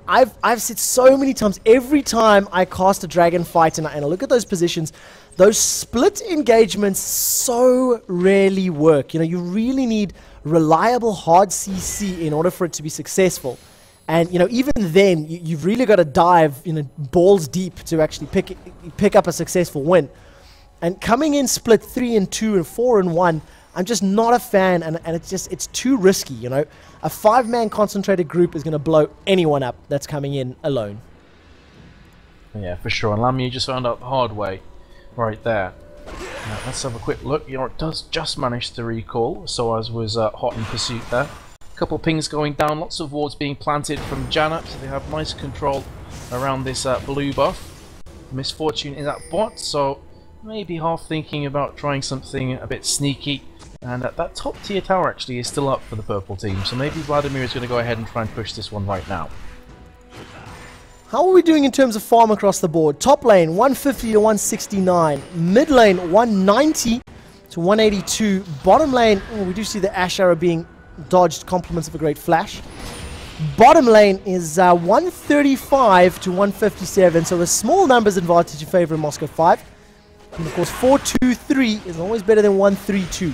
I've said so many times, every time I cast a dragon fight and I look at those positions, those split engagements so rarely work. You know, you really need reliable hard CC in order for it to be successful. And, you know, even then, you've really got to dive, you know, balls deep to actually pick up a successful win. And coming in split 3 and 2 and 4 and 1, I'm just not a fan, and it's too risky, you know. A 5-man concentrated group is going to blow anyone up that's coming in alone. Yeah, for sure. And Lamia just found out the hard way right there. Now, let's have a quick look. Yorick does just manage to recall, so as was hot in pursuit there. Couple pings going down, lots of wards being planted from Janna, so they have nice control around this blue buff. Misfortune is at bot, so maybe half thinking about trying something a bit sneaky. And that top tier tower actually is still up for the purple team, so maybe Vladimir is going to go ahead and try and push this one right now. How are we doing in terms of farm across the board? Top lane 150 to 169, mid lane 190 to 182, bottom lane, we do see the Ash arrow being dodged, compliments of a great flash. Bottom lane is 135 to 157, so a small numbers advantage in favor of Moscow 5. And of course, 4-2-3 is always better than 1-3-2.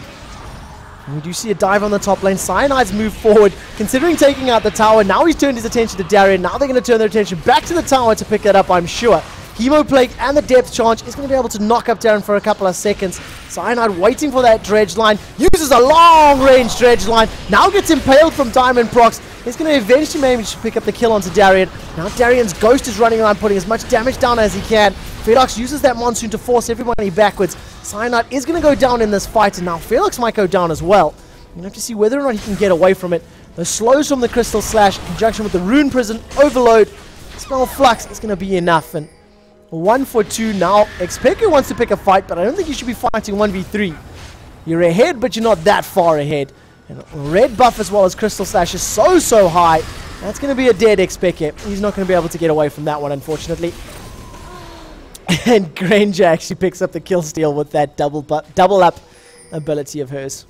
And we do see a dive on the top lane. Cyanide's moved forward, considering taking out the tower. Now he's turned his attention to Darien. Now they're going to turn their attention back to the tower to pick that up, I'm sure. Hemo Plague and the Depth Charge is going to be able to knock up Darien for a couple of seconds. Cyanide waiting for that dredge line. Uses a long-range dredge line. Now gets impaled from Diamond Procs. He's going to eventually manage to pick up the kill onto Darien. Now Darien's Ghost is running around putting as much damage down as he can. Ferox uses that Monsoon to force everybody backwards. Cyanide is going to go down in this fight, and now Ferox might go down as well. You're going to have to see whether or not he can get away from it. The slows from the Crystal Slash in conjunction with the Rune Prison Overload. Spell Flux is going to be enough. And 1 for 2 now. Xpeke wants to pick a fight, but I don't think you should be fighting 1v3. You're ahead, but you're not that far ahead. And red buff as well as Crystal Slash is so high. That's going to be a dead Xpeke. He's not going to be able to get away from that one, unfortunately. And Granger actually picks up the kill steal with that double up ability of hers.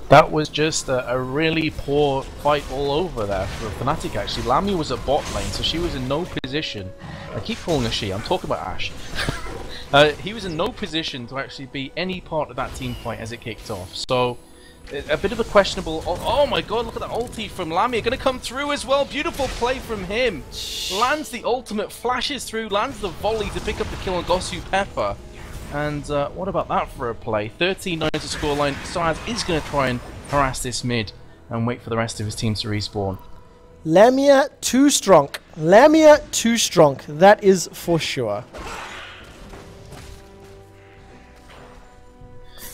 That was just a really poor fight all over there for Fnatic, actually. Lamia was at bot lane, so she was in no position. I keep calling her she, I'm talking about Ashe. He was in no position to actually be any part of that team fight as it kicked off. So, a bit of a questionable... Oh my god, look at that ulti from Lamia. Going to come through as well. Beautiful play from him. Lands the ultimate, flashes through, lands the volley to pick up the kill on Gosu Pepper. And what about that for a play? 13-9 to scoreline. Syaz is going to try and harass this mid and wait for the rest of his team to respawn. Lamia too strong. Lamia too strong. That is for sure.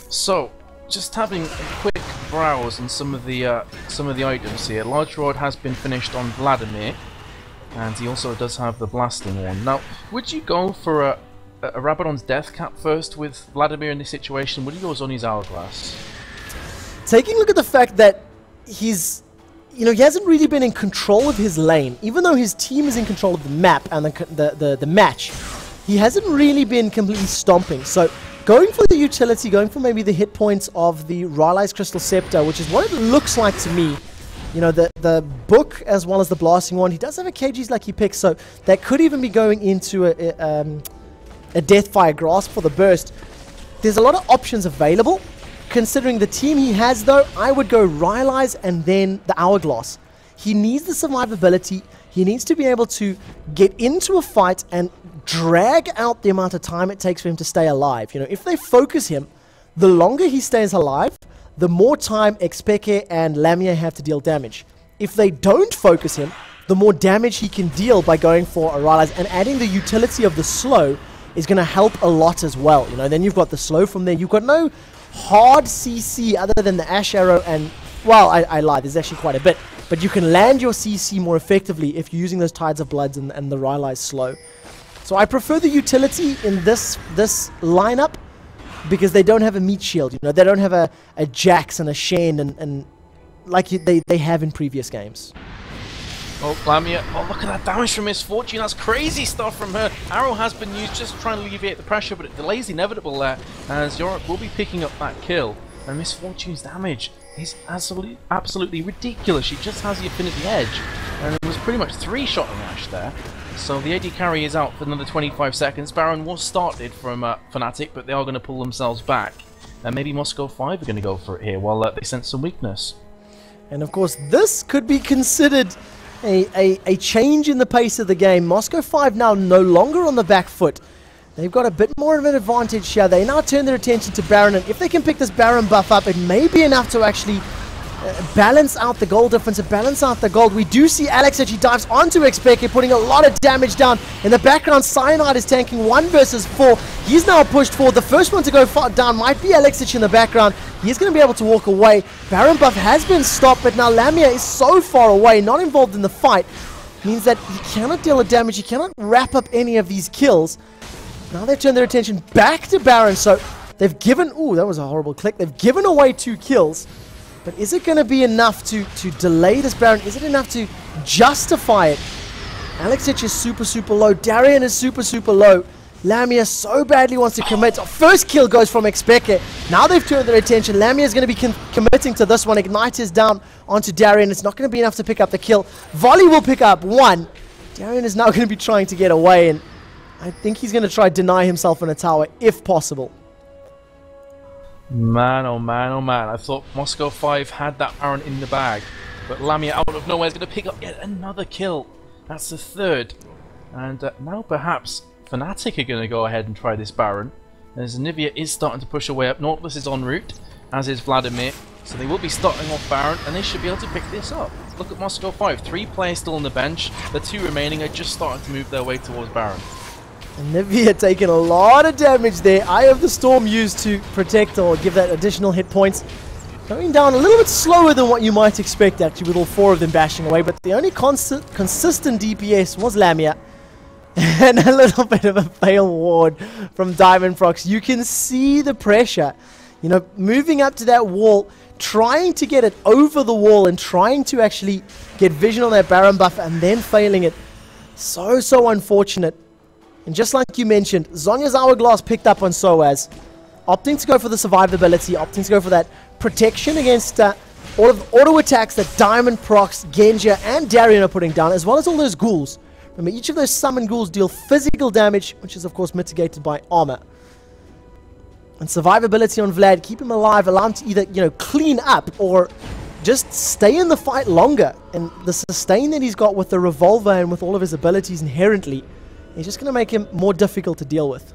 So, just having a quick browse on some of the items here. Large Rod has been finished on Vladimir, and he also does have the blasting one. Now, would you go for a Rabadon's Death Cap first with Vladimir in this situation? Would you go Zoni's Hourglass? Taking a look at the fact that he's, he hasn't really been in control of his lane, even though his team is in control of the map and the match, he hasn't really been completely stomping. So going for the utility, going for maybe the hit points of the Rylai's Crystal Scepter, which is what it looks like to me. The book as well as the blasting one, he does have a KG's Lucky Pick, so that could even be going into a Deathfire Grasp for the burst. There's a lot of options available. Considering the team he has, though, I would go Rylai's and then the Hourglass. He needs the survivability. He needs to be able to get into a fight and drag out the amount of time it takes for him to stay alive. If they focus him, the longer he stays alive, the more time Xpeke and Lamia have to deal damage. If they don't focus him, the more damage he can deal by going for a Rylai's, and adding the utility of the slow is going to help a lot as well. Then you've got the slow from there. You've got no hard CC other than the Ash Arrow, and, well, I lied, there's actually quite a bit. But you can land your CC more effectively if you're using those Tides of Bloods and the Rylai's slow. So I prefer the utility in this lineup because they don't have a meat shield. They don't have a Jax and a Shen and like they have in previous games. Oh, Lamia. Oh, look at that damage from Misfortune. That's crazy stuff from her. Arrow has been used just trying to alleviate the pressure, but it delays the inevitable there, as Yorick will be picking up that kill. And Misfortune's damage is absolutely ridiculous. She just has the Affinity Edge, and it was pretty much 3-shotting Ashe there. So the AD carry is out for another 25 seconds. Baron was started from Fnatic, but they are going to pull themselves back. And maybe Moscow 5 are going to go for it here while they sense some weakness. And of course, this could be considered a change in the pace of the game. Moscow 5 now no longer on the back foot. They've got a bit more of an advantage here. They now turn their attention to Baron, and if they can pick this Baron buff up, it may be enough to actually balance out the gold difference and balance out the gold. We do see Alex actually dives onto Xpeke, putting a lot of damage down. In the background, Cyanide is tanking 1 versus 4. He's now pushed forward. The first one to go down might be Alexich in the background. He's going to be able to walk away. Baron buff has been stopped, but now Lamia is so far away, not involved in the fight. Means that he cannot deal with damage. He cannot wrap up any of these kills. Now they've turned their attention back to Baron, so they've given... Ooh, that was a horrible click. They've given away 2 kills. But is it going to be enough to delay this Baron? Is it enough to justify it? Alexich is super low. Darien is super low. Lamia so badly wants to commit. First kill goes from Expeke. Now they've turned their attention. Lamia is going to be committing to this one. Ignite is down onto Darian. It's not going to be enough to pick up the kill. Volley will pick up one. Darian is now going to be trying to get away, and I think he's going to try deny himself in a tower if possible. Man, oh man, oh man. I thought Moscow 5 had that Baron in the bag, but Lamia out of nowhere is going to pick up yet another kill. That's the third. And now perhaps Fnatic are going to go ahead and try this Baron, as Nivea is starting to push away up. Nautilus is en route, as is Vladimir, so they will be starting off Baron, and they should be able to pick this up. Look at Moscow 5, 3 players still on the bench, the 2 remaining are just starting to move their way towards Baron. And Nivea taking a lot of damage there. Eye of the Storm used to protect or give that additional hit points. Going down a little bit slower than what you might expect actually, with all 4 of them bashing away, but the only consistent DPS was Lamia. And a little bit of a fail ward from Diamond Prox. You can see the pressure, you know, moving up to that wall, trying to get it over the wall and trying to actually get vision on that Baron buff and then failing it. So unfortunate. And just like you mentioned, Zhonya's Hourglass picked up on Soaz, opting to go for the survivability, opting to go for that protection against all of the auto attacks that Diamond Prox, Genja and Darian are putting down, as well as all those ghouls. Remember, each of those summoned ghouls deal physical damage, which is of course mitigated by armor. And survivability on Vlad, keep him alive, allow him to either, you know, clean up or just stay in the fight longer. And the sustain that he's got with the revolver and with all of his abilities inherently is just going to make him more difficult to deal with.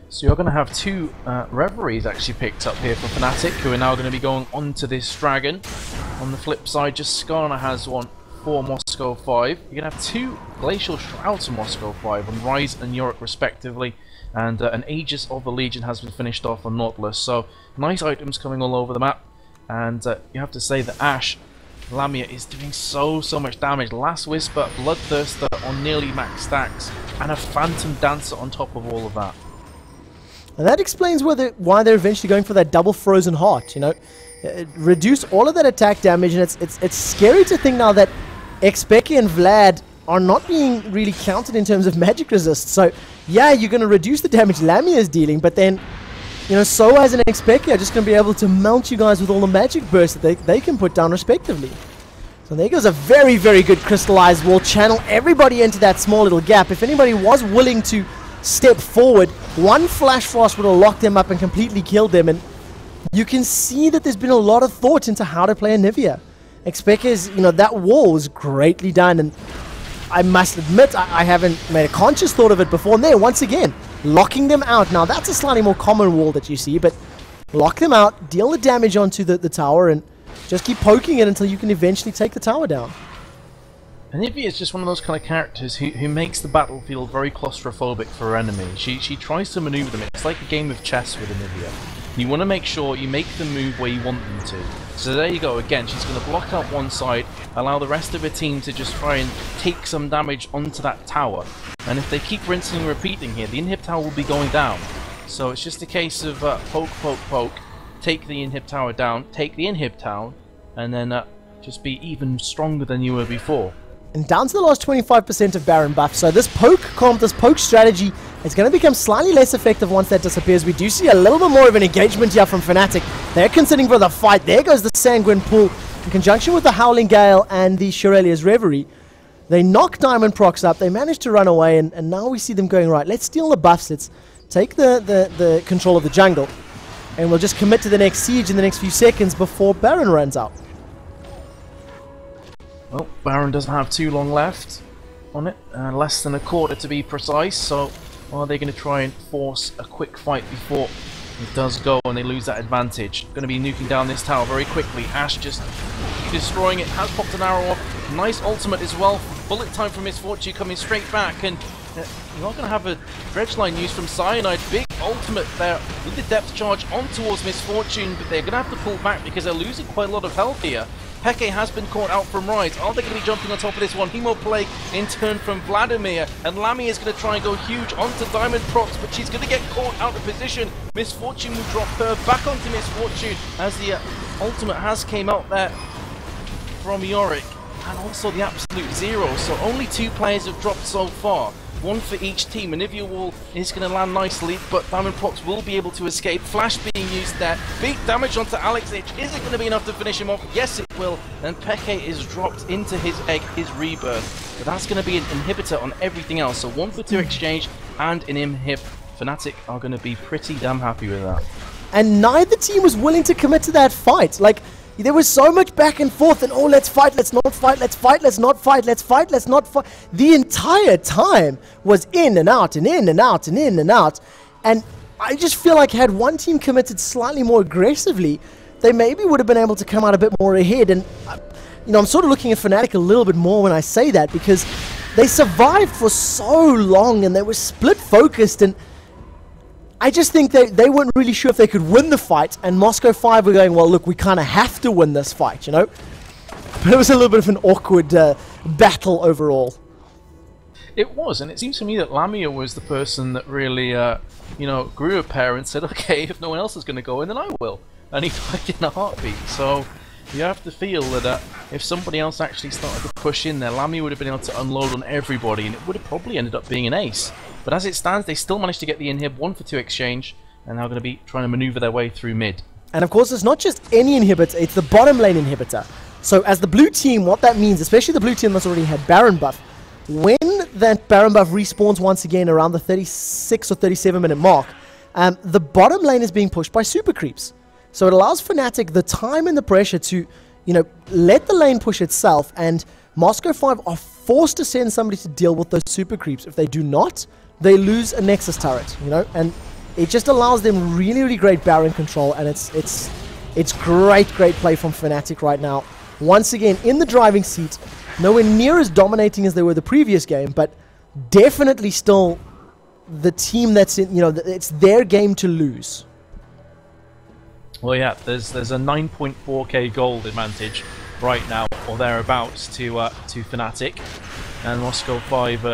So you're going to have 2 Reveries actually picked up here for Fnatic, who are now going to be going onto this Dragon. On the flip side, just Skarner has one for Moscow 5. You're going to have 2 Glacial Shrouds for Moscow 5 on Rise and Yorick respectively, and an Aegis of the Legion has been finished off on Nautilus. So nice items coming all over the map, and you have to say that Ashe Lamia is doing so much damage. Last Whisper, Bloodthirster on nearly max stacks, and a Phantom Dancer on top of all of that. And that explains why they're eventually going for that double Frozen Heart, you know. Reduce all of that attack damage, and it's scary to think now that Expeke and Vlad are not being really counted in terms of magic resist. So yeah, you're going to reduce the damage Lamia is dealing, but then, you know, Soaz and Expeke are just going to be able to mount you guys with all the magic bursts that they can put down respectively. So there goes a very good crystallized wall. Channel everybody into that small little gap. If anybody was willing to step forward, one Flash Frost would have locked them up and completely killed them. And you can see that there's been a lot of thought into how to play a Nivea. Expeke's, you know, that wall was greatly done, and I must admit I haven't made a conscious thought of it before. And there, once again, locking them out. Now that's a slightly more common wall that you see, but lock them out, deal the damage onto the tower, and just keep poking it until you can eventually take the tower down. And Nivea is just one of those kind of characters who makes the battlefield very claustrophobic for her enemy. She tries to maneuver them. It's like a game of chess with Nivea. You want to make sure you make them move where you want them to. So there you go again, she's going to block out one side, allow the rest of her team to just try and take some damage onto that tower. And if they keep rinsing and repeating here, the inhib tower will be going down. So it's just a case of poke, take the inhib tower down, take the inhib town, and then just be even stronger than you were before. And down to the last 25% of Baron buff. So this poke comp, this poke strategy is going to become slightly less effective once that disappears. We do see a little bit more of an engagement here from Fnatic. They're considering for the fight. There goes the Sanguine Pool in conjunction with the Howling Gale and the Shurelya's Reverie. They knock Diamond Prox up. They managed to run away, and now we see them going, right, let's steal the buffs. Let's take the control of the jungle. And we'll just commit to the next siege in the next few seconds before Baron runs out. Well, Baron doesn't have too long left on it, less than a quarter to be precise, so are they going to try and force a quick fight before it does go and they lose that advantage? Going to be nuking down this tower very quickly. Ashe just destroying it, has popped an arrow off, nice ultimate as well, bullet time from Misfortune coming straight back, and you're not going to have a dredge line used from Cyanide. Big ultimate there with the depth charge on towards Misfortune, but they're going to have to pull back because they're losing quite a lot of health here. Peke has been caught out from Rise. Are they going to be jumping on top of this one? Hemo Plague in turn from Vladimir. And Lamia is going to try and go huge onto Diamond Prox, but she's going to get caught out of position. Misfortune will drop her back onto Misfortune as the ultimate has came out there from Yorick. And also the absolute zero. So only 2 players have dropped so far. one for each team. Anivia Wall is going to land nicely, but Diamond Prox will be able to escape. Flash being used there. Big damage onto Alex Itch. Is it going to be enough to finish him off? Yes, it will. And Peke is dropped into his egg, his rebirth. But that's going to be an inhibitor on everything else. So 1 for 2 exchange and an inhib. Fnatic are going to be pretty damn happy with that. And neither team was willing to commit to that fight. Like, there was so much back and forth and, oh, let's fight, let's not fight, let's fight, let's not fight, let's fight, let's not fight. The entire time was in and out and in and out and in and out. And I just feel like had one team committed slightly more aggressively, they maybe would have been able to come out a bit more ahead. And, you know, I'm sort of looking at Fnatic a little bit more when I say that, because they survived for so long and they were split focused, and I just think they weren't really sure if they could win the fight, and Moscow 5 were going, well, look, we kind of have to win this fight, you know? But it was a little bit of an awkward battle overall. It was, and it seems to me that Lamia was the person that really, you know, grew a pair and said, okay, if no one else is going to go in, then I will. And he died in a heartbeat, so you have to feel that if somebody else actually started to push in there, Lamia would have been able to unload on everybody, and it would have probably ended up being an ace. But as it stands, they still managed to get the inhib, 1 for 2 exchange, and now going to be trying to maneuver their way through mid. And of course, it's not just any inhibitor, it's the bottom lane inhibitor. So as the blue team, what that means, especially the blue team that's already had Baron buff, when that Baron buff respawns once again around the 36 or 37 minute mark, the bottom lane is being pushed by super creeps. So it allows Fnatic the time and the pressure to, you know, let the lane push itself, and Moscow 5 are forced to send somebody to deal with those super creeps. If they do not, they lose a Nexus turret, you know, and it just allows them really, really great Baron control, and it's great play from Fnatic right now. Once again, in the driving seat, nowhere near as dominating as they were the previous game, but definitely still the team that's in, you know, it's their game to lose. Well, yeah, there's a 9.4k gold advantage right now, or thereabouts, to Fnatic. And Moscow 5,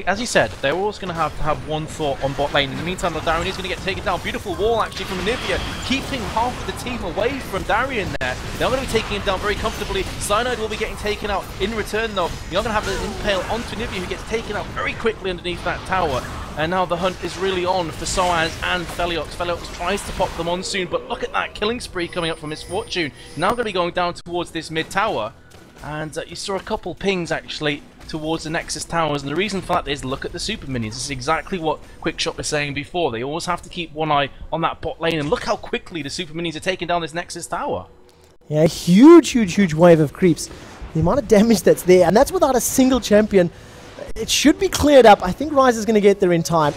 as you said, they're always going to have one thought on bot lane. In the meantime, the Darien is going to get taken down. Beautiful wall, actually, from Anivia, keeping half of the team away from Darien there. They're going to be taking him down very comfortably. Cyanide will be getting taken out. In return, though, you're going to have an impale onto Anivia, who gets taken out very quickly underneath that tower. And now the hunt is really on for Soaz and Feliox. Feliox tries to pop them on soon, but look at that killing spree coming up from Misfortune. Now going to be going down towards this mid tower. And you saw a couple pings, actually, towards the Nexus towers, and the reason for that is look at the super minions. This is exactly what Quickshot was saying before. They always have to keep one eye on that bot lane, and look how quickly the super minions are taking down this Nexus tower. Yeah, huge wave of creeps. The amount of damage that's there, and that's without a single champion. It should be cleared up. I think Rise is going to get there in time.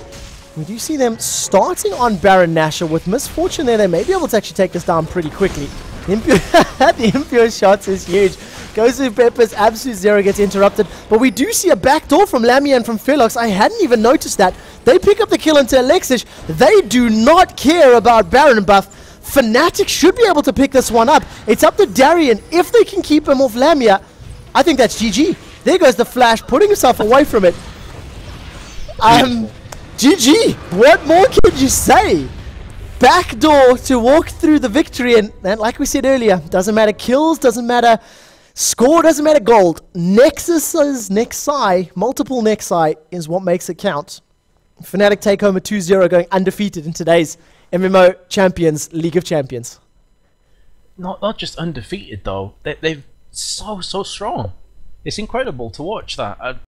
We do see them starting on Baron Nashor. With Misfortune there, they may be able to actually take this down pretty quickly. The impure shots is huge. Goes to Peppers, Absolute Zero gets interrupted. But we do see a backdoor from Lamia and from Feliox. I hadn't even noticed that. They pick up the kill into Alexish. They do not care about Baron buff. Fnatic should be able to pick this one up. It's up to Darien. If they can keep him off Lamia, I think that's GG. There goes the Flash, putting himself away from it. GG. What more can you say? Backdoor to walk through the victory, and like we said earlier, doesn't matter kills, doesn't matter score, doesn't matter gold. Nexus's Nexi, multiple Nexi, is what makes it count. Fnatic take home a 2-0, going undefeated in today's MMO Champions League of Champions. Not just undefeated though, they're so strong. It's incredible to watch that.